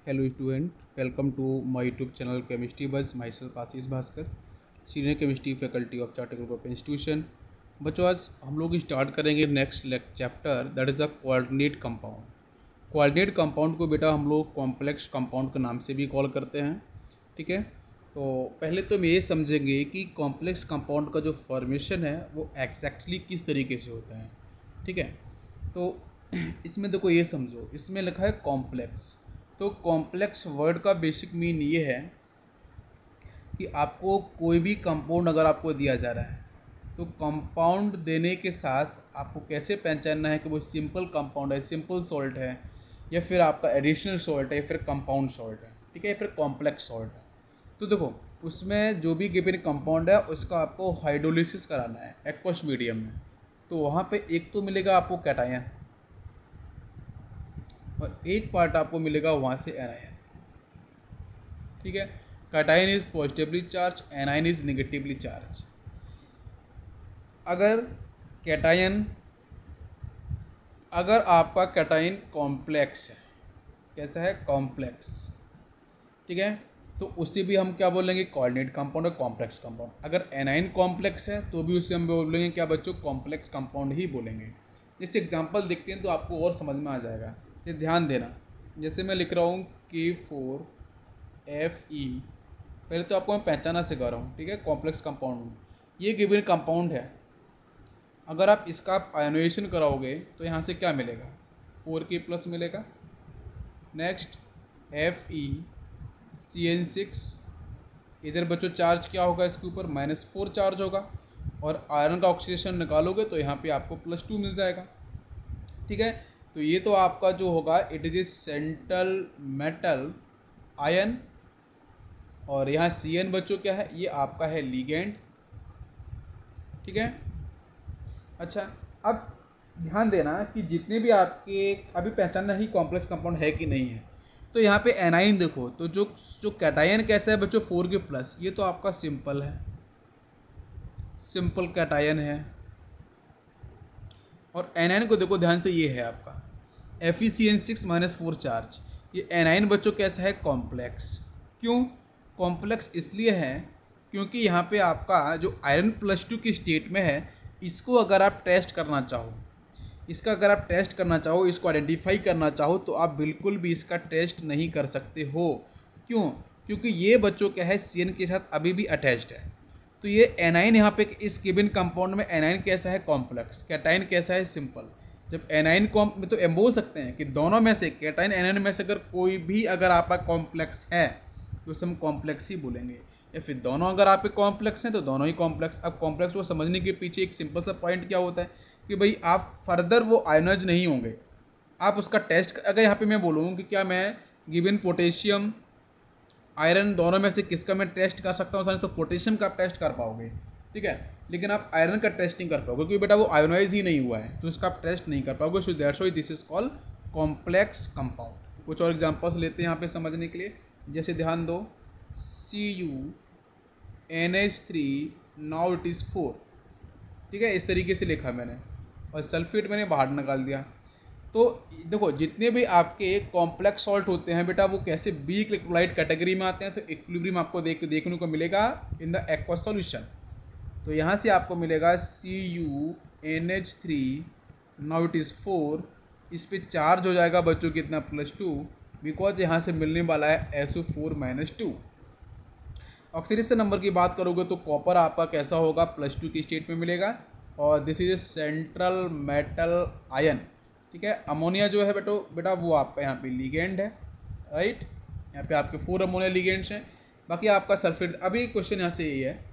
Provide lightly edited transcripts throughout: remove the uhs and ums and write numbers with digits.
Hello student, welcome to my YouTube channel Chemistry Buzz. Myself Ashish Bhaskar, senior chemistry faculty of chartered group of institution. बच्चों आज हम लोग start करेंगे next chapter, that is the coordinate compound. Coordinate compound को बेटा हम लोग complex compound के नाम से भी कॉल करते हैं। ठीक है, तो पहले तो हम ये समझेंगे कि कॉम्प्लेक्स कंपाउंड का जो फॉर्मेशन है वो एग्जैक्टली किस तरीके से होता है। ठीक है, तो इसमें देखो ये समझो, इसमें लिखा है कॉम्प्लेक्स। तो कॉम्प्लेक्स वर्ड का बेसिक मीन ये है कि आपको कोई भी कंपाउंड अगर आपको दिया जा रहा है तो कंपाउंड देने के साथ आपको कैसे पहचानना है कि वो सिंपल कंपाउंड है, सिंपल सॉल्ट है, या फिर आपका एडिशनल सॉल्ट है, या फिर कंपाउंड सॉल्ट है, ठीक है, या फिर कॉम्प्लेक्स सॉल्ट है। तो देखो उसमें जो भी गिवन कंपाउंड है उसका आपको हाइड्रोलिसिस कराना है एक्वस मीडियम में। तो वहाँ पे एक तो मिलेगा आपको कैटायन और एक पार्ट आपको मिलेगा वहाँ से एनायन। ठीक है, cation is positively charge, anion is negatively charge. अगर आपका कैटायन कॉम्प्लेक्स है, कैसा है, कॉम्प्लेक्स, ठीक है, तो उसे भी हम क्या बोलेंगे, कोऑर्डिनेट कंपाउंड और कॉम्प्लेक्स कंपाउंड। अगर एनायन कॉम्प्लेक्स है तो भी उसे हम बोलेंगे क्या बच्चों, कॉम्प्लेक्स कंपाउंड ही बोलेंगे। जैसे एग्जांपल देखते हैं तो आपको और समझ में आ जाएगा। ये ध्यान देना, जैसे मैं लिख रहा हूँ K4Fe, पहले तो आपको मैं पहचाना सिखा रहा हूँ। ठीक है, कॉम्प्लेक्स कंपाउंड ये गिवन कंपाउंड है। अगर आप इसका आप आयोनाइजेशन कराओगे तो यहाँ से क्या मिलेगा, 4K+ मिलेगा। नेक्स्ट FeCN6, इधर बच्चों चार्ज क्या होगा इसके ऊपर, -4 चार्ज होगा। और आयरन का ऑक्सीडेशन निकालोगे तो यहाँ पे आपको +2 मिल जाएगा। ठीक है, तो ये तो आपका जो होगा it is a central metal ion. और यहाँ Cn बच्चों क्या है, ये आपका है लिगेंड। ठीक है, अच्छा अब ध्यान देना कि जितने भी आपके अभी पहचानना ही कॉम्प्लेक्स कंपाउंड है कि नहीं है। तो यहाँ पे एनाइन देखो, तो जो जो कैटायन कैसा है बच्चों, 4K+, ये तो आपका सिंपल है, सिंपल कैटायन है। और एनाइन को देखो ध्यान से, ये है आपका FeCN6 -4 चार्ज। ये एनाइन बच्चों कैसा है, कॉम्प्लेक्स। क्यों कॉम्प्लेक्स, इसलिए है क्योंकि यहाँ पे आपका जो आयरन +2 की स्टेट में है, इसको अगर आप टेस्ट करना चाहो, इसको आइडेंटिफाई करना चाहो तो आप बिल्कुल भी इसका टेस्ट नहीं कर सकते हो। क्यों, क्योंकि ये बच्चों क्या है, Cn के साथ अभी भी अटैच्ड है। तो ये एनाइन यहाँ पे इस गिवन कंपाउंड में एनाइन कैसा है, कॉम्प्लेक्स, कैटाइन कैसा है, सिंपल। जब एनाइन में तो हम बोल सकते हैं कि दोनों में से, कैटाइन एनाइन में से अगर कोई भी अगर आपका कॉम्प्लेक्स है तो उसे हम कॉम्प्लेक्स ही बोलेंगे, या फिर दोनों अगर आपके कॉम्प्लेक्स हैं तो दोनों ही कॉम्प्लेक्स। अब कॉम्प्लेक्स को समझने के पीछे एक सिंपल सा पॉइंट क्या होता है कि भाई आप फर्दर वो आयनाइज नहीं होंगे, आप उसका टेस्ट, अगर यहाँ पे मैं बोलूँ कि क्या मैं गिवन पोटेशियम आयरन दोनों में से किसका मैं टेस्ट कर सकता हूँ, तो पोटेशियम का आप टेस्ट कर पाओगे। ठीक है, लेकिन आप आयरन का टेस्ट नहीं कर पाओगे क्योंकि बेटा वो आयोनाइज ही नहीं हुआ है, तो उसका आप टेस्ट नहीं कर पाओगे। So that's why this is called complex compound. कुछ और एग्जांपल्स लेते हैं यहाँ पे समझने के लिए। जैसे ध्यान दो, CuNH3 नाउ इट इज़ 4। ठीक है, इस तरीके से लिखा मैंने, और सल्फेट मैंने बाहर निकाल दिया। तो देखो जितने भी आपके कॉम्प्लेक्स सॉल्ट होते हैं बेटा वो कैसे वीक इलेक्ट्रोलाइट कैटेगरी में आते हैं। तो इक्विलिब्रियम आपको देखने को मिलेगा इन द एक्वस सॉल्यूशन। तो यहाँ से आपको मिलेगा CuNH3 नाउ इट इज़ 4, इस पे चार्ज हो जाएगा बच्चों कितना, +2, बिकॉज यहाँ से मिलने वाला है SO4 -2। ऑक्सीडेशन नंबर की बात करोगे तो कॉपर आपका कैसा होगा, +2 की स्टेट में मिलेगा, और this is a central metal ion. ठीक है, अमोनिया जो है बेटा वो आपका यहाँ पे लिगेंड है, राइट। यहाँ पे आपके 4 अमोनिया लिगेंड्स हैं। बाकी आपका सल्फेट। अभी क्वेश्चन यहाँ से ये है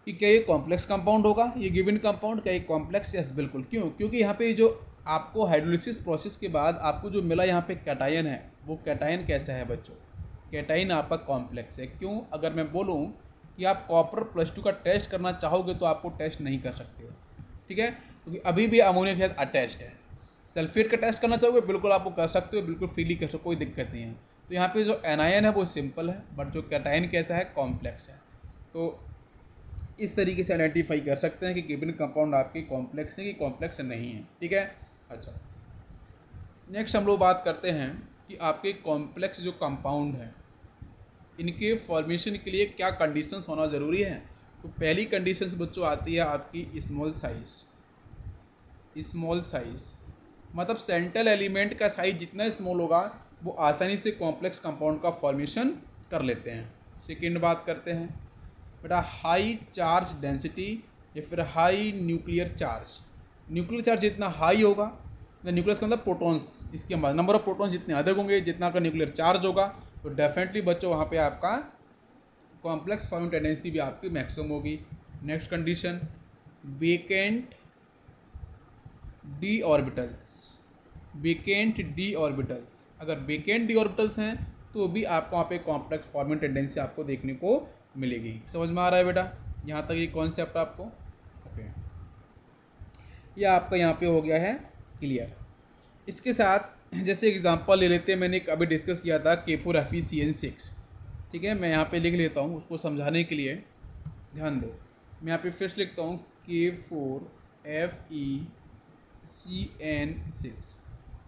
कि क्या ये कॉम्प्लेक्स कंपाउंड होगा, ये गिवन कंपाउंड, क्या ये कॉम्प्लेक्स, यस बिल्कुल। क्यों, क्योंकि यहाँ पे जो आपको हाइड्रोलिसिस प्रोसेस के बाद आपको जो मिला यहाँ पे कैटायन है, वो कैटायन कैसा है बच्चों, कैटाइन आपका कॉम्प्लेक्स है। क्यों, अगर मैं बोलूँ कि आप कॉपर +2 का टेस्ट करना चाहोगे तो आपको टेस्ट नहीं कर सकते हो। ठीक है, क्योंकि अभी भी अमोनिया के साथ अटैच्ड है। सल्फेट का टेस्ट करना चाहोगे बिल्कुल आपको कर सकते हो, बिल्कुल फ्रीली कर सकते हो, कोई दिक्कत नहीं है। तो यहाँ पे जो एनायन है वो सिंपल है, बट जो कैटाइन कैसा है, कॉम्प्लेक्स है। तो इस तरीके से आइडेंटिफाई कर सकते हैं कि गिवन कंपाउंड आपकी कॉम्प्लेक्स है कि कॉम्प्लेक्स नहीं है। ठीक है, अच्छा नेक्स्ट हम लोग बात करते हैं कि आपके कॉम्प्लेक्स जो कंपाउंड हैं इनके फॉर्मेशन के लिए क्या कंडीशंस होना ज़रूरी है। तो पहली कंडीशंस बच्चों आती है आपकी स्मॉल साइज़। स्मॉल साइज़ मतलब सेंट्रल एलिमेंट का साइज जितना स्मॉल होगा वो आसानी से कॉम्प्लेक्स कंपाउंड का फॉर्मेशन कर लेते हैं। सेकेंड बात करते हैं बेटा हाई चार्ज डेंसिटी या फिर high nuclear charge. Nuclear charge जितना हाई होगा, न्यूक्लियस का मतलब प्रोटॉन्स, इसके बाद नंबर ऑफ प्रोटॉन्स जितने अधिक होंगे, जितना का न्यूक्लियर चार्ज होगा, तो डेफिनेटली बच्चों वहाँ पे आपका कॉम्प्लेक्स फॉर्मिंग टेंडेंसी भी आपकी मैक्सिमम होगी। Next condition vacant D orbitals. Vacant D orbitals, अगर वेकेंट डी ऑर्बिटल्स हैं तो भी आपको वहाँ पे कॉम्प्लेक्स फॉर्मिंग टेंडेंसी आपको देखने को मिलेगी। समझ में आ रहा है बेटा यहाँ तक ये कॉन्सेप्ट आपको? ओके, ये आपका यहाँ पे हो गया है क्लियर। इसके साथ जैसे एग्जांपल ले लेते हैं, मैंने अभी डिस्कस किया था K4FeCN6, ठीक है, मैं यहाँ पे लिख लेता हूँ उसको समझाने के लिए, ध्यान दो। मैं यहाँ पे फिर लिखता हूँ K4FeCN6।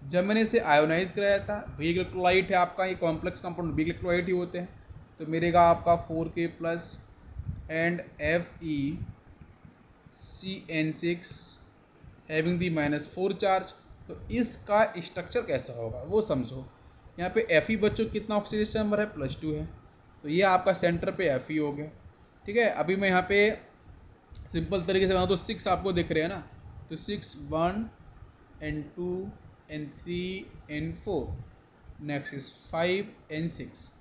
जब मैंने इसे आयोनाइज कराया था, वीक इलेक्ट्रोलाइट है आपका, ये कॉम्प्लेक्स कंपाउंड वीक इलेक्ट्रोलाइट ही होते हैं, तो मिलेगा आपका 4K+ and FeCN6 having the -4 charge. तो इसका स्ट्रक्चर कैसा होगा वो समझो। यहाँ पे Fe बच्चों कितना ऑक्सीडेशन नंबर है, +2 है, तो ये आपका सेंटर पे Fe हो गया, ठीक है। अभी मैं यहाँ पे सिंपल तरीके से बनाऊँ तो 6 आपको दिख रहे हैं ना, तो 6 1 and 2 and 3 and 4, next is 5 and 6,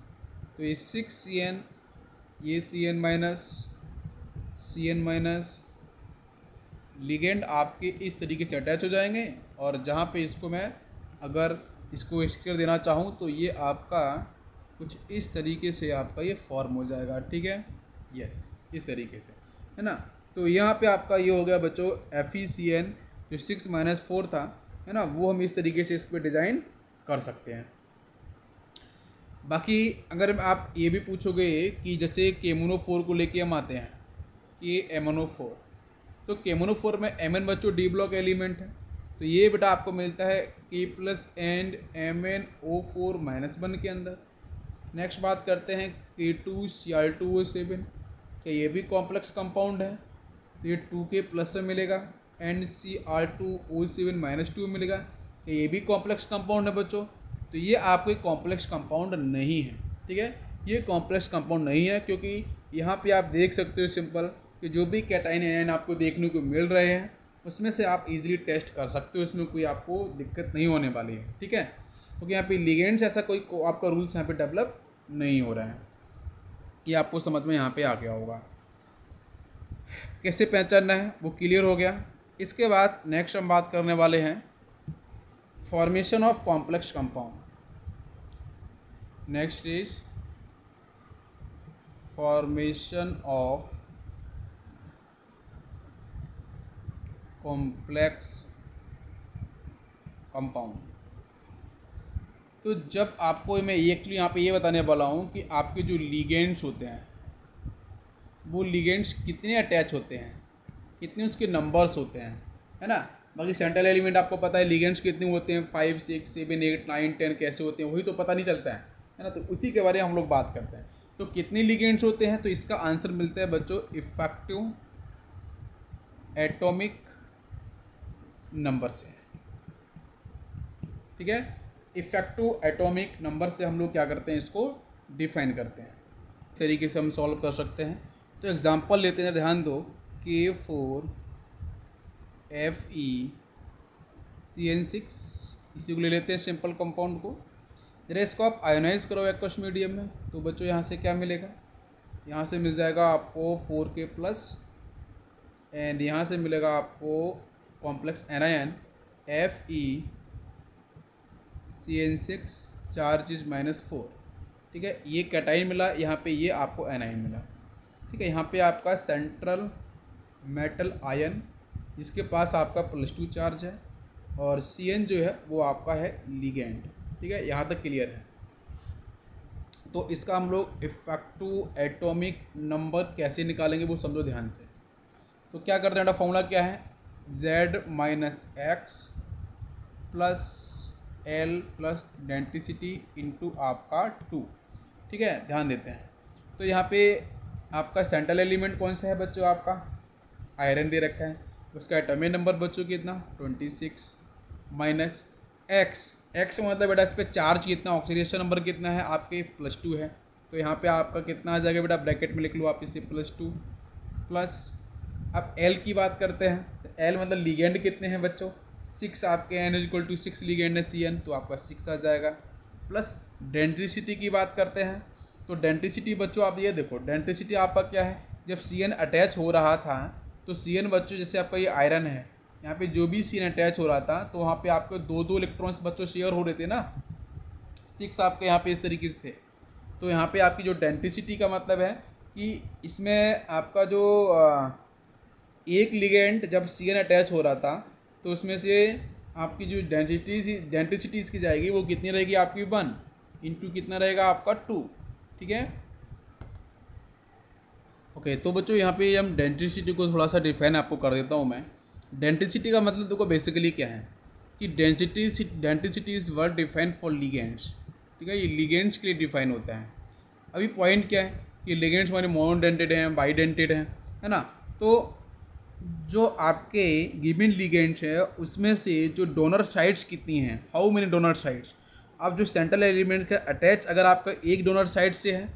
तो ये 6CN, ये CN माइनस लिगेंड आपके इस तरीके से अटैच हो जाएंगे, और जहाँ पे इसको मैं अगर इसको स्ट्रक्चर देना चाहूँ तो ये आपका कुछ इस तरीके से आपका ये फॉर्म हो जाएगा, ठीक है, यस, इस तरीके से, है ना। तो यहाँ पे आपका ये हो गया बच्चों FeCN जो 6 - 4 था, है ना, वो हम इस तरीके से इस पर डिज़ाइन कर सकते हैं। बाकी अगर आप ये भी पूछोगे कि जैसे KMnO4 को लेके हम आते हैं KMnO4, तो KMnO4 में Mn बच्चों डी ब्लॉक एलिमेंट है, तो ये बेटा आपको मिलता है K+ एंड MnO4 - के अंदर। नेक्स्ट बात करते हैं K2Cr2O7, क्या ये भी कॉम्प्लेक्स कंपाउंड है, तो ये 2K+ में मिलेगा, एंड Cr2O7 - 2 मिलेगा, क्या ये भी कॉम्प्लेक्स कंपाउंड है बच्चों। तो ये आपके कॉम्प्लेक्स कंपाउंड नहीं है, ठीक है, ये कॉम्प्लेक्स कंपाउंड नहीं है, क्योंकि यहाँ पे आप देख सकते हो सिंपल कि जो भी कैटाइन एनायन आपको देखने को मिल रहे हैं उसमें से आप इजीली टेस्ट कर सकते हो, इसमें कोई आपको दिक्कत नहीं होने वाली है, ठीक है, क्योंकि यहाँ पे लिगेंड्स ऐसा कोई आपका रूल्स यहाँ पे डेवलप नहीं हो रहा है। ये आपको समझ में यहाँ पे आ गया होगा, कैसे पहचानना है वो क्लियर हो गया। इसके बाद नेक्स्ट हम बात करने वाले हैं formation of complex compound. Next is formation of complex compound. तो जब आपको मैं एक्चुअली यहाँ पे ये बताने वाला हूँ कि आपके जो लिगेंड्स होते हैं वो लिगेंड्स कितने अटैच होते हैं, कितने उसके नंबर्स होते हैं, है ना। बाकी सेंट्रल एलिमेंट आपको पता है लिगेंड्स कितने होते हैं, 5 6 7 8 9 10 कैसे होते हैं वही तो पता नहीं चलता है ना, तो उसी के बारे में हम लोग बात करते हैं। तो कितने लिगेंड्स होते हैं, तो इसका आंसर मिलता है बच्चों इफेक्टिव एटॉमिक नंबर से, ठीक है, इफेक्टिव एटॉमिक नंबर से हम लोग क्या करते हैं, इसको डिफाइन करते हैं। इस तरीके से हम सॉल्व कर सकते हैं। तो एग्जांपल लेते हैं, ध्यान दो, K4FeCN6 इसी को ले लेते हैं सिंपल कंपाउंड को। जरा इसको आप आयोनाइज करो एक्वस मीडियम में, तो बच्चों यहाँ से क्या मिलेगा, यहाँ से मिल जाएगा आपको 4K+ एंड यहाँ से मिलेगा आपको complex anion FeCN6 charge is -4, ठीक है, ये कैटाइन मिला, यहाँ पे ये आपको एनाइन मिला, ठीक है। यहाँ पे आपका सेंट्रल मेटल आयन जिसके पास आपका +2 चार्ज है, और CN जो है वो आपका है लिगेंड, ठीक है, यहाँ तक क्लियर है। तो इसका हम लोग इफेक्टिव एटॉमिक नंबर कैसे निकालेंगे वो समझो ध्यान से। तो क्या करते हैं बेटा, फॉर्मूला क्या है, Z - X + L plus density into आपका 2। ठीक है, ध्यान देते हैं। तो यहाँ पे आपका सेंट्रल एलिमेंट कौन सा है बच्चों? आपका आयरन दे रखा है। उसका एटॉमिक नंबर बच्चों कितना? 26 माइनस एक्स मतलब बेटा इस पर चार्ज कितना, ऑक्सीडेशन नंबर कितना है आपके? +2 है। तो यहाँ पे आपका कितना आ जाएगा बेटा? ब्रैकेट में लिख लो आप इसे, +2 प्लस। अब एल की बात करते हैं, तो एल मतलब लिगेंड कितने हैं बच्चों? 6 आपके N=6 लिगेंड है CN, तो आपका 6 आ जाएगा। प्लस डेंसिटी की बात करते हैं, तो डेंसिटी बच्चों आप ये देखो, डेंसिटी आपका क्या है? जब CN अटैच हो रहा था तो CN बच्चों जैसे आपका ये आयरन है, यहाँ पे जो भी CN अटैच हो रहा था तो वहाँ पे आपके 2-2 इलेक्ट्रॉन्स बच्चों शेयर हो रहे थे ना, 6 आपके यहाँ पे इस तरीके से थे। तो यहाँ पे आपकी जो डेंसिटी का मतलब है कि इसमें आपका जो एक लिगेंड जब CN अटैच हो रहा था तो उसमें से आपकी जो डेंसिटी इसकी जाएगी वो कितनी रहेगी आपकी? 1 इंटू कितना रहेगा आपका? 2। ठीक है, ओके। तो बच्चों यहाँ पे हम डेंसिटी को थोड़ा सा डिफाइन आपको कर देता हूँ मैं। डेंसिटी का मतलब देखो बेसिकली क्या है कि density is word define for ligands. ठीक है, ये लिगेंड्स के लिए डिफाइन होता है। अभी पॉइंट क्या है कि लिगेंड्स हमारे मोनोडेंटेड हैं, बाईडेंटेड हैं, है ना। तो जो आपके गिवन लिगेंड्स है उसमें से जो डोनर साइड्स कितनी हैं, हाउ मेनी डोनर साइड्स। अब जो सेंट्रल एलिमेंट का अटैच अगर आपका एक डोनर साइड से है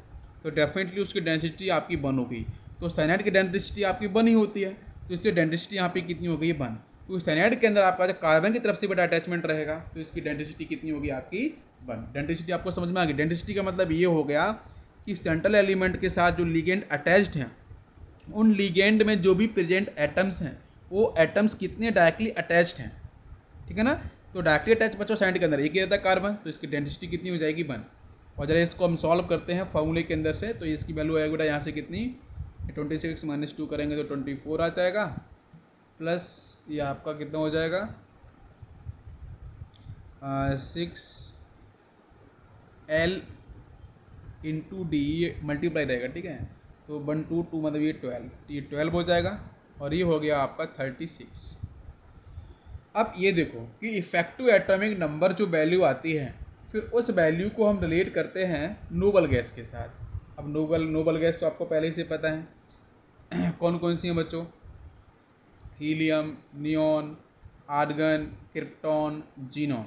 तो डेफिनेटली उसकी डेंसिटी आपकी 1 होगी। तो साइनाइड की डेंसिटी आपकी 1 ही होती है, तो इसलिए डेंसिटी यहाँ पे कितनी हो गई? 1। तो साइनाइड के अंदर आपका जब कार्बन की तरफ से बेटा अटैचमेंट रहेगा तो इसकी डेंसिटी कितनी होगी आपकी? 1। डेंसिटी आपको समझ में आ गई। डेंसिटी का मतलब ये हो गया कि सेंट्रल एलिमेंट के साथ जो लिगेंड अटैच्ड हैं उन लिगेंड में जो भी प्रेजेंट एटम्स हैं वो एटम्स कितने डायरेक्टली अटैच्ड हैं। ठीक है ना, तो डायरेक्टली अटैच बच्चों साइड के अंदर एक ही रहता है कार्बन, तो इसकी डेंसिटी कितनी हो जाएगी? 1। और जरा इसको हम सॉल्व करते हैं फॉर्मूले के अंदर से, तो इसकी वैल्यू आएगी बेटा यहाँ से कितनी? 26 - 2 करेंगे तो 24 आ जाएगा, प्लस ये आपका कितना हो जाएगा? 6L इंटू डी, ये मल्टीप्लाई रहेगा। ठीक है, तो 1 2 2 मतलब ये 12 हो जाएगा, और ये हो गया आपका 36। अब ये देखो कि इफेक्टिव एटॉमिक नंबर जो वैल्यू आती है फिर उस वैल्यू को हम रिलेट करते हैं नोबल गैस के साथ। अब नोबल गैस तो आपको पहले से पता है कौन कौन सी हैं बच्चों? Helium, neon, argon, krypton, xenon.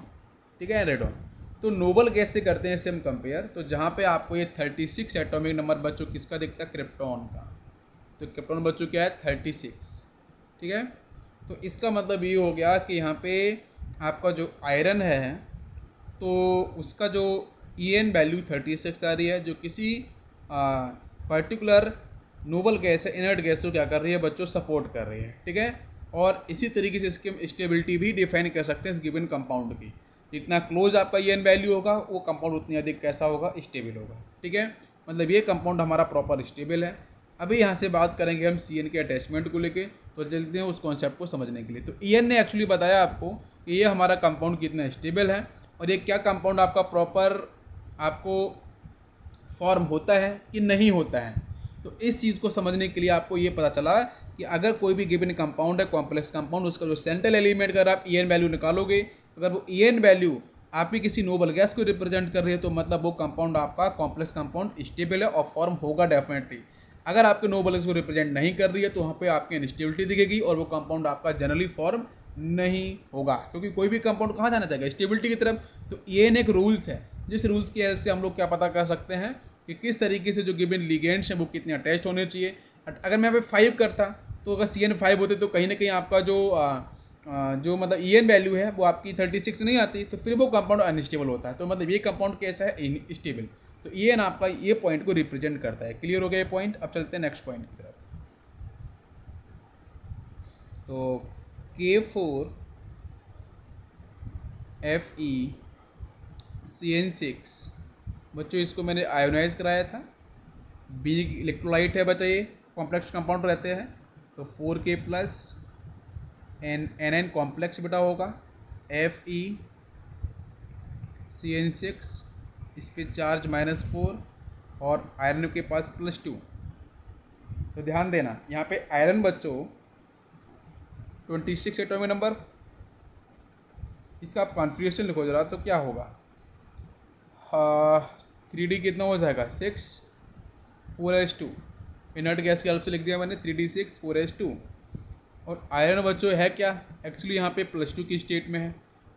ठीक है, रेडॉन। तो नोबल गैस से करते हैं इसे हम कंपेयर, तो जहाँ पे आपको ये 36 एटॉमिक नंबर बच्चों किसका दिखता है? क्रिप्टॉन का। तो क्रिप्टॉन बच्चों क्या है? 36। ठीक है, तो इसका मतलब ये हो गया कि यहाँ पे आपका जो आयरन है तो उसका जो EN वैल्यू 36 आ रही है, जो किसी पर्टिकुलर नोबल गैस है, इनर्ट गैस को क्या कर रही है बच्चों? सपोर्ट कर रही है। ठीक है, और इसी तरीके से इसकी हम स्टेबिलिटी भी डिफाइन कर सकते हैं इस गिवन कंपाउंड की। जितना क्लोज आपका EN वैल्यू होगा वो कंपाउंड उतनी अधिक कैसा होगा? स्टेबल होगा। ठीक है, मतलब ये कंपाउंड हमारा प्रॉपर स्टेबल है। अभी यहाँ से बात करेंगे हम CN के अटैचमेंट को लेके, तो चलते हैं उस कॉन्सेप्ट को समझने के लिए। तो EN ने एक्चुअली बताया आपको कि ये हमारा कंपाउंड कितना स्टेबल है और ये क्या कंपाउंड आपका प्रॉपर आपको फॉर्म होता है कि नहीं होता है। तो इस चीज़ को समझने के लिए आपको ये पता चला कि अगर कोई भी गिवन कंपाउंड है, कॉम्प्लेक्स कंपाउंड, उसका जो सेंट्रल एलिमेंट का अगर आप EN वैल्यू निकालोगे, अगर वो EN वैल्यू आपकी किसी नोबल गैस को रिप्रेजेंट कर रही है तो मतलब वो कंपाउंड आपका कॉम्प्लेक्स कंपाउंड स्टेबल है और फॉर्म होगा डेफिनेटली। अगर आपके नोबल गैस को रिप्रेजेंट नहीं कर रही है तो वहाँ पे आपकी अनस्टेबिलिटी दिखेगी और वो कंपाउंड आपका जनरली फॉर्म नहीं होगा, क्योंकि कोई भी कंपाउंड कहाँ जाना चाहिए? स्टेबिलिटी की तरफ। तो ये एक रूल्स है, जिस रूल्स की हेल्प से हम लोग क्या पता कर सकते हैं कि किस तरीके से जो गिवन लिगेंड्स हैं वो कितने अटैच होने चाहिए। अगर मैं यहाँ पे 5 करता तो अगर CN 5 होते तो कहीं ना कहीं आपका जो मतलब EN वैल्यू है वो आपकी 36 नहीं आती, तो फिर वो कंपाउंड अनस्टेबल होता है। तो मतलब ये कंपाउंड कैसा है? स्टेबल। तो EN आपका ये पॉइंट को रिप्रेजेंट करता है। क्लियर हो गया ये पॉइंट? अब चलते हैं नेक्स्ट पॉइंट की तरफ। तो K4Fe CN6 बच्चों इसको मैंने आयोनाइज कराया था। B इलेक्ट्रोलाइट है बच्चा, ये कॉम्प्लेक्स कंपाउंड रहते हैं। तो 4K प्लस NN कॉम्प्लेक्स बेटा होगा, Fe CN6 इस पर चार्ज -4 और आयरन के पास +2। तो ध्यान देना यहाँ पे आयरन बच्चों 26 एटॉमिक नंबर, इसका आप कॉन्फ़िगरेशन लिखो जरा, तो क्या होगा, 3D कितना हो जाएगा 6 4s2, इनर्ट गैस की हेल्प से लिख दिया मैंने 3d6 4s2। और आयरन बच्चों है क्या, एक्चुअली यहाँ पे +2 की स्टेट में है,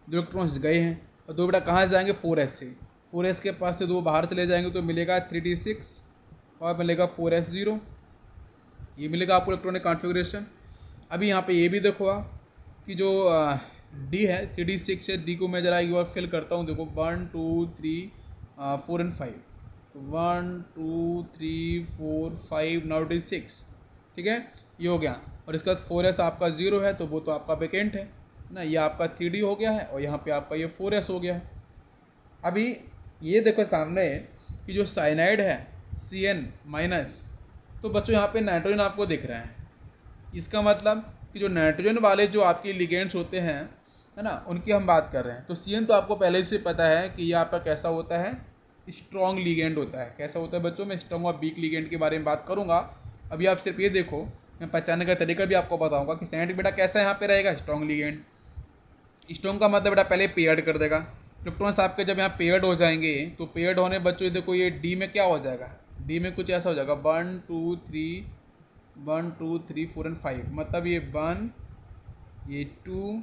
2 इलेक्ट्रॉन्स गए हैं और 2 बेटा कहाँ से जाएंगे 4s से, 4s के पास से 2 बाहर चले जाएंगे तो मिलेगा 3d6 और मिलेगा 4s0, ये मिलेगा आपको इलेक्ट्रॉनिक कॉन्फ़िगरेशन। अभी यहाँ पे ये भी देखो आप कि जो डी है 3d6 है, डी को मैं जरा एक बार फिल करता हूँ, देखो 1 2 3 4 and 5, तो 1 2 3 4 5 नाउ इट इज 6, ठीक है ये हो गया। और इसका 4s आपका 0 है तो वो तो आपका वैकेंट है ना, ये आपका 3d हो गया है और यहाँ पे आपका ये 4s हो गया है। अभी ये देखो सामने कि जो साइनाइड है Cn-, तो बच्चों यहाँ पे नाइट्रोजन आपको दिख रहा है, इसका मतलब कि जो नाइट्रोजन वाले जो आपके लिगेंड्स होते हैं है ना, उनकी हम बात कर रहे हैं। तो Cn तो आपको पहले से पता है कि ये आपका कैसा होता है, स्ट्रॉन्ग लिगेंड होता है। कैसा होता है बच्चों, मैं स्ट्रॉन्ग और वीक लिगेंड के बारे में बात करूँगा। अभी आप सिर्फ ये देखो, मैं पहचानने का तरीका भी आपको बताऊँगा कि साइनाइड बेटा कैसा यहाँ पे रहेगा, स्ट्रॉन्ग लिगेंड। स्ट्रॉन्ग का मतलब बेटा पहले पेयर्ड कर देगा, इलेक्ट्रॉन्स आपके जब यहाँ पेयर्ड हो जाएंगे तो पेयर्ड होने बच्चों देखो ये डी में क्या हो जाएगा, डी में कुछ ऐसा हो जाएगा 1 2 3 1 2 3 4 and 5, मतलब ये 1 ये 2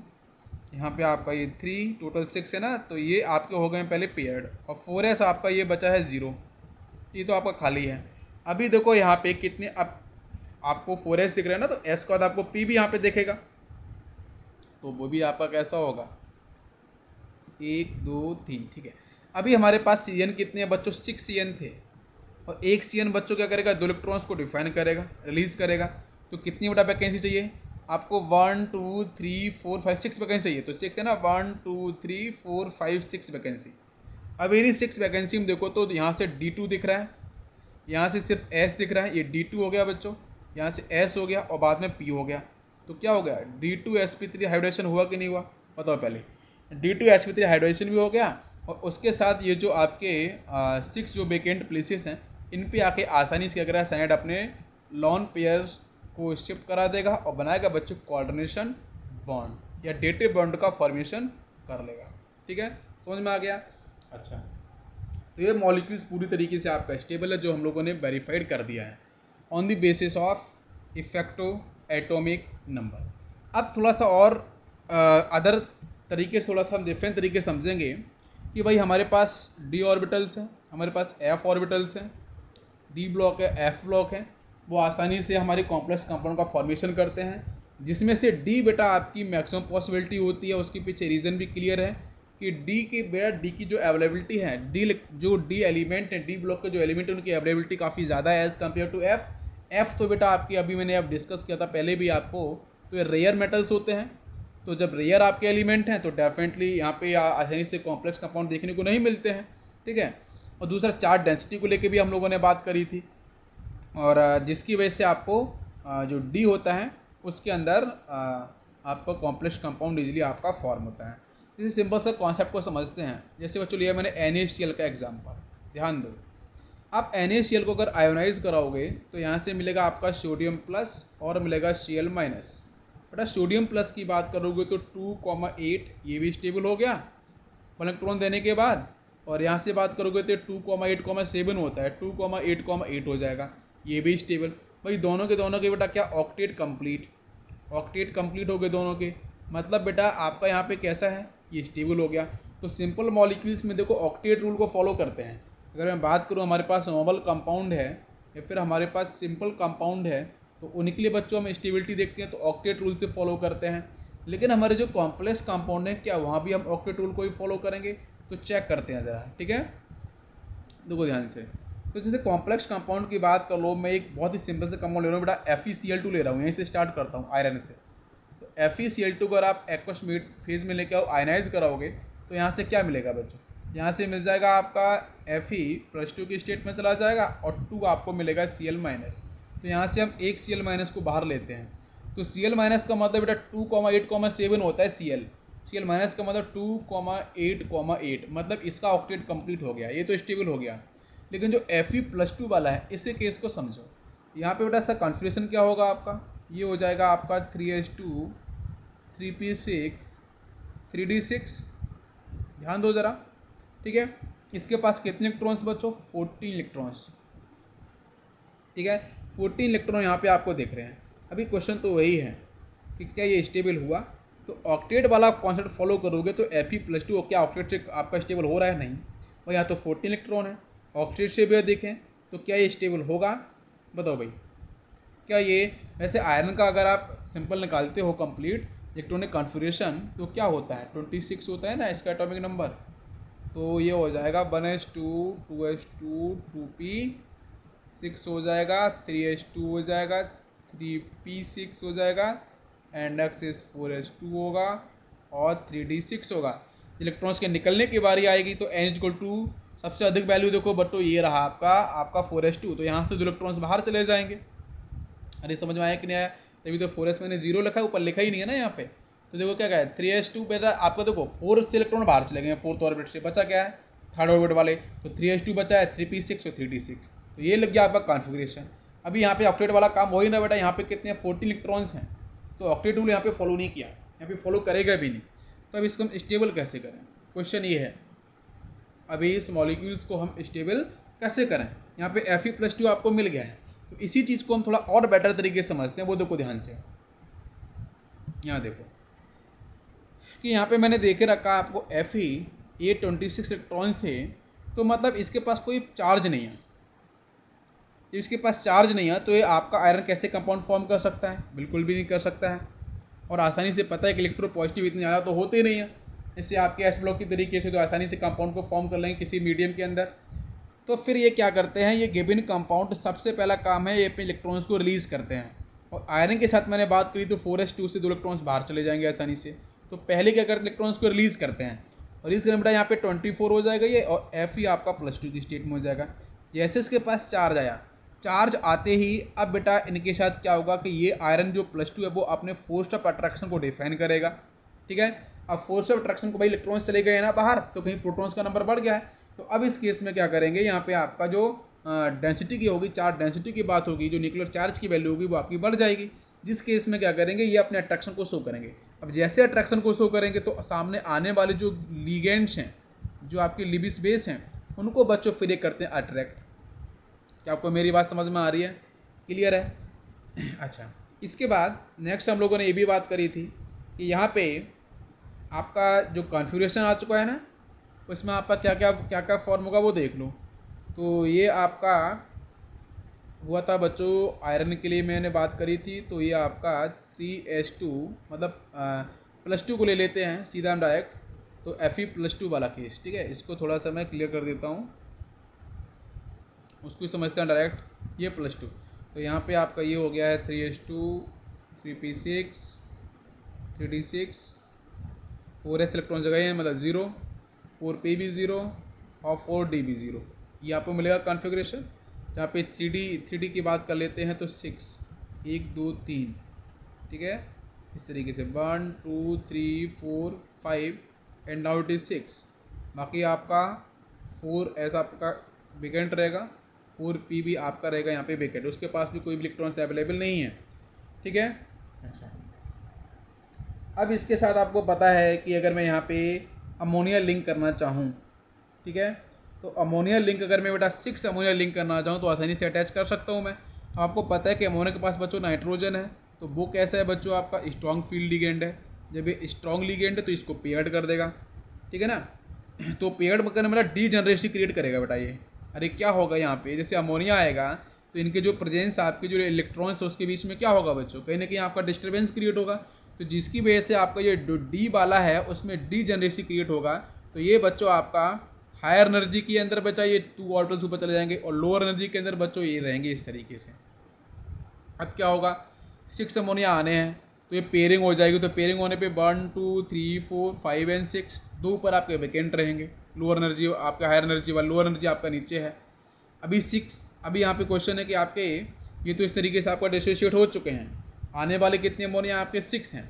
यहाँ पे आपका ये 3 टोटल 6 है ना, तो ये आपके हो गए पहले पेयर्ड। और 4s आपका ये बचा है 0, ये तो आपका खाली है। अभी देखो यहाँ पे कितने, अब आपको 4s दिख रहा है ना, तो s के बाद आपको p भी यहाँ पे दिखेगा, तो वो भी आपका कैसा होगा 1 2 3, ठीक है। अभी हमारे पास Cn कितने हैं बच्चों, 6 Cn थे, और एक Cn बच्चों क्या करेगा, 2 इलेक्ट्रॉन्स को डिफाइन करेगा, रिलीज करेगा। तो कितनी बटा वैकेंसी चाहिए आपको, 1 2 3 4 5 6 वैकेंसी चाहिए, तो 6 है ना, 1 2 3 4 5 6 वैकेंसी। अब इन्हीं 6 वैकेंसी में देखो तो यहाँ से D2 दिख रहा है, यहाँ से सिर्फ S दिख रहा है, ये D2 हो गया बच्चों, यहाँ से S हो गया और बाद में P हो गया। तो क्या हो गया, D2sp3 हाइड्रेशन हुआ कि नहीं हुआ, बताओ पहले। D2sp3 हाइड्रेशन भी हो गया, और उसके साथ ये जो आपके 6 जो वेकेंट प्लेसेस हैं, इन पे आके आसानी से क्या करेगा साइनाइड अपने लॉन पेयर्स को शिफ्ट करा देगा और बनाएगा बच्चों कोऑर्डिनेशन बॉन्ड या डेटिव बॉन्ड का फॉर्मेशन कर लेगा। ठीक है, समझ में आ गया। अच्छा, तो ये मॉलिक्यूल्स पूरी तरीके से आपका स्टेबल है, जो हम लोगों ने वेरीफाइड कर दिया है on the basis of effective atomic number. अब थोड़ा सा और अदर तरीके से, थोड़ा सा हम डिफरेंट तरीके से समझेंगे कि भाई हमारे पास डी ऑर्बिटल्स हैं, हमारे पास एफ ऑर्बिटल्स हैं, डी ब्लॉक है, एफ ब्लॉक है, वो आसानी से हमारे कॉम्प्लेक्स कंपाउंड का फॉर्मेशन करते हैं, जिसमें से डी बेटा आपकी मैक्सिमम पॉसिबिलिटी होती है। उसके पीछे रीज़न भी क्लियर है कि डी के बेटा डी की जो अवेलेबिलिटी है, डी एलिमेंट है, डी ब्लॉक के जो एलिमेंट है उनकी अवेलेबिलिटी काफ़ी ज़्यादा है as compare to F. F तो बेटा आपकी अभी मैंने अब डिस्कस किया था पहले भी आपको, तो ये रेयर मेटल्स होते हैं। तो जब रेयर आपके एलिमेंट हैं तो डेफिनेटली यहाँ पे आसानी से कॉम्प्लेक्स कंपाउंड देखने को नहीं मिलते हैं। ठीक है, और दूसरा चार्ज डेंसिटी को लेके भी हम लोगों ने बात करी थी, और जिसकी वजह से आपको जो डी होता है उसके अंदर आपका कॉम्प्लेक्स कंपाउंड इजीली आपका फॉर्म होता है। इसी सिंपल सा कॉन्सेप्ट को समझते हैं। जैसे बच्चों लिया मैंने NaCl का एग्जांपल, ध्यान दो। आप NaCl को अगर आयोनाइज कराओगे तो यहाँ से मिलेगा आपका सोडियम प्लस और मिलेगा Cl माइनस। बेटा सोडियम प्लस की बात करोगे तो 2,8 ये भी स्टेबल हो गया इलेक्ट्रॉन देने के बाद, और यहाँ से बात करोगे तो 2,8,7 होता है, 2,8,8 हो जाएगा, ये भी स्टेबल। भाई दोनों के बेटा क्या ऑक्टेट कंप्लीट हो गए दोनों के, मतलब बेटा आपका यहाँ पे कैसा है, ये स्टेबल हो गया। तो सिंपल मॉलिक्यूल्स में देखो ऑक्टेट रूल को फॉलो करते हैं। अगर मैं बात करूँ हमारे पास नॉर्मल कंपाउंड है या फिर हमारे पास सिंपल कंपाउंड है, तो उनके लिए बच्चों हम स्टेबिलिटी देखते हैं तो ऑक्टेट रूल से फॉलो करते हैं। लेकिन हमारे जो कॉम्प्लेक्स कंपाउंड है, क्या वहाँ भी हम ऑक्टेट रूल को ही फॉलो करेंगे, तो चेक करते हैं ज़रा। ठीक है, देखो ध्यान से। तो जैसे कॉम्प्लेक्स कंपाउंड की बात कर लो, मैं एक बहुत ही सिंपल से कंपाउंड ले रहा हूँ बेटा, FeCl2 ले रहा हूँ, यहीं से स्टार्ट करता हूँ आयरन से। तो FeCl2 अगर आप एक्वस फेज में लेके आओ आयनाइज कराओगे तो यहाँ से क्या मिलेगा बच्चों, यहाँ से मिल जाएगा आपका Fe+2 की स्टेट में चला जाएगा और 2 आपको मिलेगा Cl माइनस। तो यहाँ से हम एक Cl माइनस को बाहर लेते हैं, तो Cl माइनस का मतलब बेटा 2,8,7 होता है Cl माइनस का मतलब 2,8,8, मतलब इसका ऑक्टेट कंप्लीट हो गया, ये तो स्टेबल हो गया। लेकिन जो Fe+2 वाला है, इसी केस को समझो। यहाँ पे बेटा इसका कॉन्फ़िगरेशन क्या होगा आपका, ये हो जाएगा आपका 3s2 3p6 3d6 ध्यान दो ज़रा, ठीक है। इसके पास कितने इलेक्ट्रॉन्स बच्चों? 14 इलेक्ट्रॉन्स, ठीक है। 14 इलेक्ट्रॉन यहाँ पे आपको दिख रहे हैं। अभी क्वेश्चन तो वही है कि क्या ये स्टेबल हुआ? तो ऑक्टेट वाला कॉन्सेप्ट फॉलो करोगे तो Fe+2 क्या ऑक्टेट से आपका स्टेबल हो रहा है? नहीं। और यहाँ तो 14 इलेक्ट्रॉन है, ऑक्टेट से भी देखें तो क्या ये स्टेबल होगा? बताओ भाई, क्या ये वैसे आयरन का अगर आप सिंपल निकालते हो कंप्लीट इलेक्ट्रॉनिक कॉन्फ़िगरेशन तो क्या होता है? 26 होता है ना इसका एटॉमिक नंबर। तो ये हो जाएगा 1s2 2s2 2p 6 हो जाएगा, 3s2 हो जाएगा, 3p6 हो जाएगा, एंड नेक्स्ट इस 4s2 होगा और 3d6 होगा। इलेक्ट्रॉन्स के निकलने की बारी आएगी तो n=2 सबसे अधिक वैल्यू देखो बट्टो ये रहा आपका 4s2। तो यहाँ से दो इलेक्ट्रॉन्स बाहर चले जाएंगे। अरे समझ में आया कि नहीं आया? तभी तो 4s मैंने 0 लिखा है, ऊपर लिखा ही नहीं है ना यहाँ पे। तो देखो क्या है 3s2 बेटा आपका देखो 4 से इलेक्ट्रॉन बाहर चले गए, 4th ऑर्बिट से बचा क्या है? 3rd ऑर्बिट वाले। तो 3s2 बचा है, 3p6 और 3d6। तो ये लग गया आपका कॉन्फ़िगरेशन। अभी यहाँ पे ऑक्टेट वाला काम हो ही ना बेटा, यहाँ पे कितने 14 इलेक्ट्रॉन्स हैं। तो ऑक्टेट रूल यहाँ पे फॉलो नहीं किया, यहाँ पे फॉलो करेगा भी नहीं। तो अब इसको हम स्टेबल कैसे करें? क्वेश्चन ये है, अभी इस मॉलिक्यूल्स को हम स्टेबल कैसे करें? यहाँ पे Fe+2 आपको मिल गया है। तो इसी चीज़ को हम थोड़ा और बेटर तरीके से समझते हैं। वो देखो ध्यान से, यहाँ देखो कि यहाँ पे मैंने देखे रखा आपको Fe26 इलेक्ट्रॉन्स थे। तो मतलब इसके पास कोई चार्ज नहीं है। जब इसके पास चार्ज नहीं है तो ये आपका आयरन कैसे कंपाउंड फॉर्म कर सकता है? बिल्कुल भी नहीं कर सकता है। और आसानी से पता है कि इलेक्ट्रोपॉजिटिव इतने ज़्यादा तो होते नहीं है। इससे आपके एस ब्लॉक की तरीके से तो आसानी से कंपाउंड को फॉर्म कर लेंगे किसी मीडियम के अंदर। तो फिर ये क्या करते हैं, ये गिवन कंपाउंड सबसे पहला काम है ये अपने इलेक्ट्रॉन्स को रिलीज़ करते हैं। और आयरन के साथ मैंने बात करी तो 4s2 से 2 इलेक्ट्रॉन्स बाहर चले जाएंगे आसानी से। तो पहले क्या करते हैं, इलेक्ट्रॉन्स को रिलीज़ करते हैं। और रिलीज़ करने बेटा यहाँ पे 24 हो जाएगा ये, और Fe आपका +2 की स्टेट में हो जाएगा। जैसे इसके पास चार्ज आया, चार्ज आते ही अब बेटा इनके साथ क्या होगा कि ये आयरन जो +2 है वो अपने फोर्स ऑफ अट्रैक्शन को डिफाइन करेगा, ठीक है। अब फोर्स ऑफ अट्रैक्शन को भाई इलेक्ट्रॉन्स चले गए ना बाहर, तो कहीं प्रोटॉन्स का नंबर बढ़ गया है। तो अब इस केस में क्या करेंगे, यहाँ पे आपका जो डेंसिटी की होगी, चार्ज डेंसिटी की बात होगी, जो न्यूक्लियर चार्ज की वैल्यू होगी वो आपकी बढ़ जाएगी। जिस केस में क्या करेंगे, ये अपने अट्रैक्शन को शो करेंगे। अब जैसे अट्रैक्शन को शो करेंगे तो सामने आने वाले जो लिगेंड्स हैं, जो आपके लिबिस बेस हैं, उनको बच्चों फिर एक करते हैं अट्रैक्ट। क्या आपको मेरी बात समझ में आ रही है? क्लियर है? अच्छा, इसके बाद नेक्स्ट हम लोगों ने ये भी बात करी थी कि यहाँ पे आपका जो कॉन्फ़िगरेशन आ चुका है ना, उसमें आपका क्या क्या फॉर्म होगा वो देख लो। तो ये आपका हुआ था बच्चों, आयरन के लिए मैंने बात करी थी। तो ये आपका 3s2 मतलब +2 को ले लेते हैं सीधा हम डायरेक्ट। तो Fe+2 वाला केस, ठीक है। इसको थोड़ा सा मैं क्लियर कर देता हूँ, उसको समझते हैं डायरेक्ट। ये +2, तो यहाँ पे आपका ये हो गया है 3s2 3p6 3d6, 4s electron जगह है मतलब 0, 4p भी 0 और 4d भी 0। ये आपको मिलेगा कॉन्फ़िगरेशन। जहाँ पे 3d की बात कर लेते हैं तो 6 1 2 3, ठीक है। इस तरीके से 1 2 3 4 5 एंड नाउ इट इज़ 6। बाकी आपका 4s आपका वेकेंट रहेगा, 4p भी आपका रहेगा यहाँ पे वेकेंट। उसके पास भी कोई भी इलेक्ट्रॉन्स अवेलेबल नहीं है, ठीक है। अच्छा, अब इसके साथ आपको पता है कि अगर मैं यहाँ पे अमोनिया लिंक करना चाहूँ, ठीक है, तो अमोनिया लिंक अगर मैं बेटा 6 अमोनिया लिंक करना चाहूँ तो आसानी से अटैच कर सकता हूँ मैं। आपको पता है कि अमोनिया के पास बच्चों नाइट्रोजन है, तो वो कैसा है बच्चों, आपका स्ट्रॉन्ग फील्ड लिगेंड है। जब ये स्ट्रॉन्ग लिगेंड है तो इसको पेयर्ड कर देगा, ठीक है ना। तो पेयर्ड करने मतलब डीजनरेसी क्रिएट करेगा बेटा ये। अरे क्या होगा यहाँ पे, जैसे अमोनिया आएगा तो इनके जो प्रेजेंस, आपके जो इलेक्ट्रॉन्स है उसके बीच में क्या होगा बच्चों, कहीं ना कहीं आपका डिस्टर्बेंस क्रिएट होगा। तो जिसकी वजह से आपका ये डी वाला है उसमें डीजनरेसी क्रिएट होगा। तो ये बच्चों आपका हायर एनर्जी के अंदर बच्चा ये 2 ऑर्बिटल्स ऊपर चले जाएंगे, और लोअर एनर्जी के अंदर बच्चों ये रहेंगे इस तरीके से। अब क्या होगा, 6 अमोनिया आने हैं तो ये पेयरिंग हो जाएगी। तो पेयरिंग होने पे 1 2 3 4 5 एंड 6, 2 ऊपर आपके वेकेंट रहेंगे, लोअर एनर्जी आपका हायर एनर्जी वाला, लोअर एनर्जी आपका नीचे है। अभी 6, अभी यहाँ पे क्वेश्चन है कि आपके ये तो इस तरीके से आपका डिसोशिएट हो चुके हैं, आने वाले कितने अमोनिया आपके 6 हैं।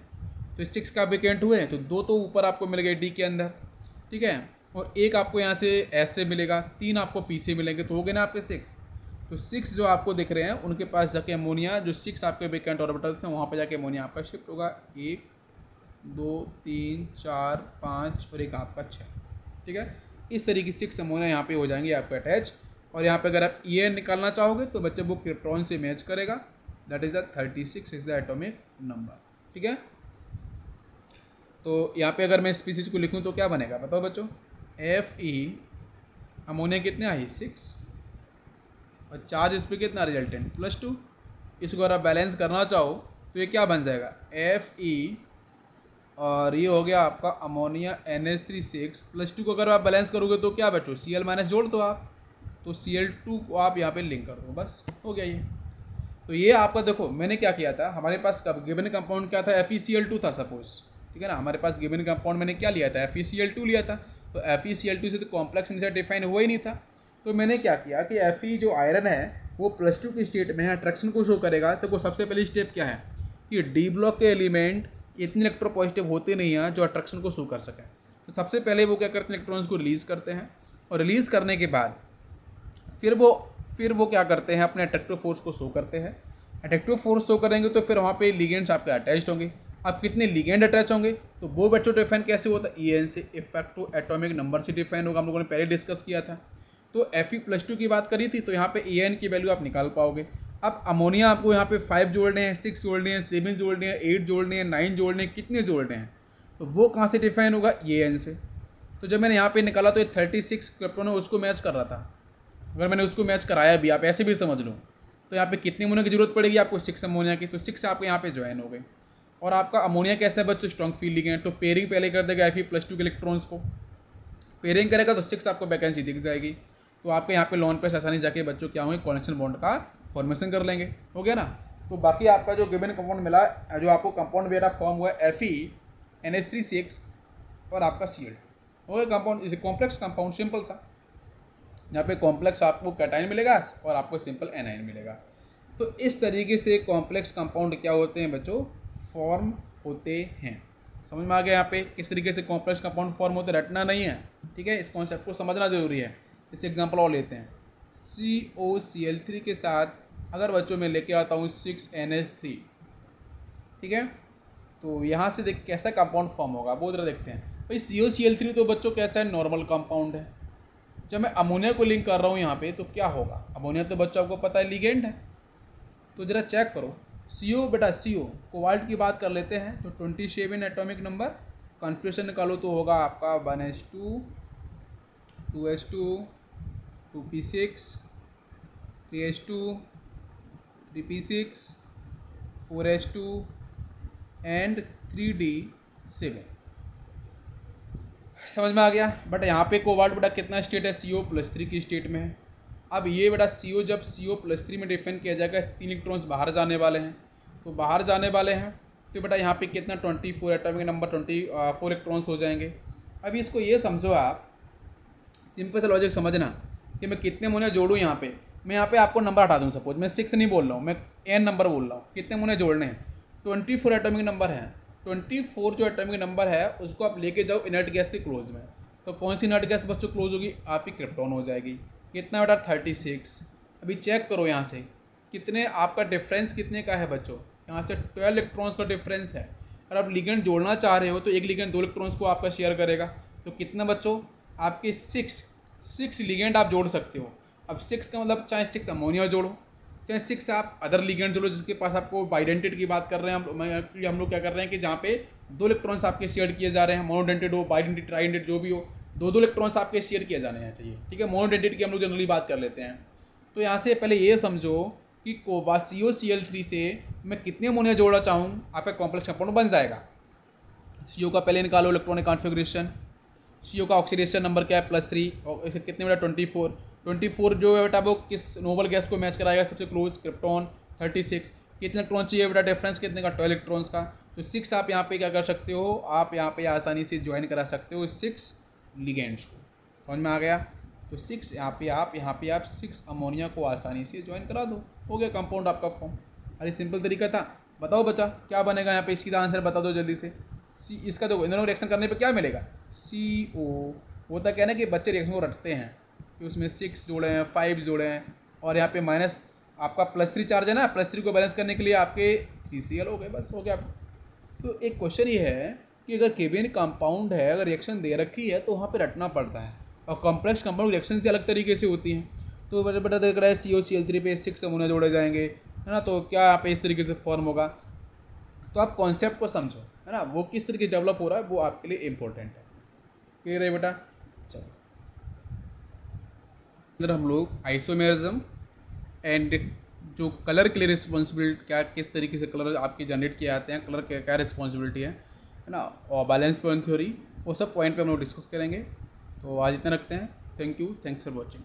तो 6 का वेकेंट हुए हैं तो 2 तो ऊपर आपको मिल गए डी के अंदर, ठीक है, और 1 आपको यहाँ से एस से मिलेगा, 3 आपको पी से मिलेंगे, तो हो गए ना आपके 6। तो 6 जो आपको दिख रहे हैं उनके पास जाके अमोनिया, जो 6 आपके वेकेंट ऑर्बिटल्स हैं वहाँ पे जाके अमोनिया आपका शिफ्ट होगा। 1 2 3 4 5 और एक आपका 6, ठीक है। इस तरीके से 6 अमोनिया यहाँ पे हो जाएंगे आपके अटैच। और यहाँ पे अगर आप EN निकालना चाहोगे तो बच्चे वो क्रिप्टॉन से मैच करेगा, that is the 36 is the atomic number, ठीक है। तो यहाँ पे अगर मैं स्पीसीज को लिखूँ तो क्या बनेगा बताओ बच्चों, Fe अमोनिया कितने आई 6 और चार्ज इस पर कितना रिजल्टेंट +2। इसको अगर आप बैलेंस करना चाहो तो ये क्या बन जाएगा Fe और ये हो गया आपका अमोनिया NH3 +2 को अगर आप बैलेंस करोगे तो क्या बच्चों Cl- जोड़ दो आप, तो Cl2 को आप यहाँ पे लिंक कर दो, बस हो गया ये। तो ये आपका देखो मैंने क्या किया था, हमारे पास गिवन कंपाउंड क्या था FeCl2 था सपोज, ठीक है ना। हमारे पास गिवन कंपाउंड मैंने क्या लिया था FeCl2 लिया था, तो FeCl2 से तो कॉम्प्लेक्स नेचर डिफाइन हुआ ही नहीं था। तो मैंने क्या किया कि Fe जो आयरन है वो +2 की स्टेट में है, अट्रैक्शन को शो करेगा। तो सबसे पहली स्टेप क्या है कि डी ब्लॉक के एलिमेंट इतने इलेक्ट्रोपॉजिटिव होते नहीं हैं जो अट्रैक्शन को शो कर सकें। तो सबसे पहले वो क्या करते हैं, इलेक्ट्रॉन्स को रिलीज़ करते हैं, और रिलीज़ करने के बाद फिर वो क्या करते हैं, अपने अट्रैक्टिव फोर्स को शो करते हैं। अट्रैक्टिव फोर्स शो करेंगे तो फिर वहाँ पे लिगेंड्स आपके अटैच्ड होंगे। अब कितने लिगेंड अटैच होंगे तो वो बच्चों डिफाइन कैसे होता है, EN से, इफेक्टिव एटॉमिक नंबर से डिफाइन होगा, हम लोगों ने पहले डिस्कस किया था। तो Fe+2 की बात करी थी तो यहाँ पे EN की वैल्यू आप निकाल पाओगे। अब अमोनिया आपको यहाँ पे 5 जोड़ने हैं, 6 जोड़ने हैं, 7 जोड़ने हैं, 8 जोड़ने हैं, 9 जोड़ने हैं, कितने जोड़ने हैं, तो वो कहाँ से डिफाइन होगा EN से। तो जब मैंने यहाँ पे निकाला तो ये 36 क्रिप्टॉन है उसको मैच कर रहा था। अगर मैंने उसको मैच कराया भी, आप ऐसे भी समझ लो, तो यहाँ पे कितने अमोनिया की जरूरत पड़ेगी आपको 6 अमोनिया की, तो 6 आपके यहाँ पे ज्वाइन हो गए। और आपका अमोनिया कैसे है बच्चों, स्ट्रॉन्ग फील्ड लिगेंड, तो पेयरिंग पहले कर देगा Fe+2 के इलेक्ट्रॉन्स को, पेयरिंग करेगा तो 6 आपको वैकेंसी दिख जाएगी। तो आपके यहाँ पे लॉन पे आसानी जाके बच्चों क्या होंगे, कोऑर्डिनेशन बॉन्ड का फॉर्मेशन कर लेंगे, हो गया ना। तो बाकी आपका जो गिवन कंपाउंड मिला, जो आपको कंपाउंड बेटा फॉर्म हुआ है Fe NH3 और आपका Cl, हो गया compound, is a complex compound, simple सा। यहाँ पे कॉम्प्लेक्स आपको कैटाइन मिलेगा और आपको सिंपल एनाइन मिलेगा। तो इस तरीके से कॉम्प्लेक्स कंपाउंड क्या होते हैं बच्चों, फॉर्म होते हैं। समझ में आ गया यहाँ पे किस तरीके से कॉम्प्लेक्स कंपाउंड फॉर्म होते हैं, रटना नहीं है, ठीक है, इस कॉन्सेप्ट को समझना जरूरी है। इस एग्जांपल और लेते हैं, COCl3 के साथ अगर बच्चों में लेके आता हूँ 6NH3, ठीक है, तो यहाँ से देख कैसा कंपाउंड फॉर्म होगा वो जरा देखते हैं। भाई COCl3 तो बच्चों कैसा है, नॉर्मल कंपाउंड है। जब मैं अमोनिया को लिंक कर रहा हूँ यहाँ पे तो क्या होगा, अमोनिया तो बच्चों आपको पता है लिगेंड है, तो जरा चेक करो CO बेटा CO कोबाल्ट की बात कर लेते हैं, तो 27 एटॉमिक नंबर, कॉन्फिगरेशन निकालो तो होगा आपका 1s2 2s2 2p6 3s2 3p6 4s2 and 3d7। समझ में आ गया। बट यहाँ पे कोबाल्ट बेटा कितना स्टेट है, CO+3 की स्टेट में है। अब ये बेटा CO जब CO+3 में डिफाइन किया जाएगा, 3 इलेक्ट्रॉन्स बाहर जाने वाले हैं, तो बाहर जाने वाले हैं तो बेटा यहाँ पे कितना 24 एटॉमिक नंबर 24 इलेक्ट्रॉन्स हो जाएंगे। अब इसको ये समझो आप, सिंपल सा लॉजिक समझना कि मैं कितने अमोनिया जोड़ूँ। यहाँ पे मैं यहाँ पे आपको नंबर हटा दूँ, सपोज मैं 6 नहीं बोल रहा हूँ, मैं n नंबर बोल रहा हूँ, कितने अमोनिया जोड़ने हैं, 24 एटॉमिक नंबर है। 24 जो एटॉमिक नंबर है उसको आप लेके जाओ इनर्ट गैस के क्लोज में, तो कौन सी इनर्ट गैस बच्चों क्लोज होगी, आपकी क्रिप्टॉन हो जाएगी। कितना बेटा 36। अभी चेक करो यहाँ से कितने आपका डिफरेंस कितने का है बच्चों, यहाँ से 12 इलेक्ट्रॉन्स का डिफरेंस है। अगर आप लिगेंड जोड़ना चाह रहे हो तो एक लिगेंड 2 इलेक्ट्रॉन्स को आपका शेयर करेगा, तो कितना बच्चों आपके 6 लिगेंड आप जोड़ सकते हो। अब 6 का मतलब चाहे 6 अमोनिया जोड़ो, चाहे 6 आप अदर लिगेंड जोड़ो, जिसके पास आपको बाइडेंटेड की बात कर रहे हैं हम लोग क्या कर रहे हैं कि जहाँ पे 2 इलेक्ट्रॉन्स आपके शेयर किए जा रहे हैं, मोनोडेंटेड हो बाइडेंटेड ट्राइडेंटेड जो भी हो, 2 इलेक्ट्रॉन्स आपके शेयर किए जाने हैं चाहिए, ठीक है। मोनोडेंटेड की हम लोग जनरली बात कर लेते हैं। तो यहाँ से पहले ये समझो कि COCl3 से मैं कितने अमोनिया जोड़ना चाहूँ, आपका कॉम्प्लेक्स कंपाउंड बन जाएगा। CO का पहले निकालो इलेक्ट्रॉनिक कॉन्फिगरेशन, CO का ऑक्सीडेशन नंबर क्या है +3, और इसे कितने बेटा 24 जो है बेटा वो किस नोबल गैस को मैच कराएगा सबसे क्लोज, क्रिप्टॉन 36। कितने इलेक्ट्रॉन चाहिए बेटा, डिफरेंस कितने का, 12 इलेक्ट्रॉन्स का। तो 6 आप यहाँ पे क्या कर सकते हो, आप यहाँ पे आसानी से ज्वाइन करा सकते हो 6 लिगेंड्स को। समझ में आ गया। तो 6 यहाँ पे आप 6 अमोनिया को आसानी से ज्वाइन करा दो, हो गया कंपाउंड आपका फॉर्म। अरे सिंपल तरीका था। बताओ बच्चा क्या बनेगा यहाँ पे, इसकी आंसर बता दो जल्दी से। इसका देखो इन दोनों रिएक्शन करने पे क्या मिलेगा, CO। होता क्या है ना कि बच्चे रिएक्शन को रटते हैं कि उसमें 6 जोड़े हैं, 5 जोड़े हैं, और यहाँ पे माइनस आपका +3 चार्ज है ना, +3 को बैलेंस करने के लिए आपके 3Cl हो गए, बस हो गया। तो एक क्वेश्चन ये है कि अगर केबिन कंपाउंड है, अगर रिएक्शन दे रखी है तो वहाँ पे रटना पड़ता है, और कॉम्प्लेक्स कंपाउंड रिएक्शन से अलग तरीके से होती हैं। तो बेटा देख रहा है COCl3 पे 6 अमोनिया जोड़े जाएंगे, है ना, तो क्या यहाँ पे इस तरीके से फॉर्म होगा। तो आप कॉन्सेप्ट को समझो, है ना, वो किस तरीके से डेवलप हो रहा है वो आपके लिए इम्पोर्टेंट है। क्लियर है बेटा। चलो अंदर हम लोग आइसोमेरिज्म एंड जो कलर के लिए रिस्पॉन्सिबिलिटी, क्या किस तरीके से कलर आपके जनरेट किए जाते हैं, कलर क्या क्या रिस्पॉन्सिबिलिटी है ना, और बैलेंस पॉइंट थ्योरी, वो सब पॉइंट पे हम लोग डिस्कस करेंगे। तो आज इतना रखते हैं। Thank you, thanks for watching.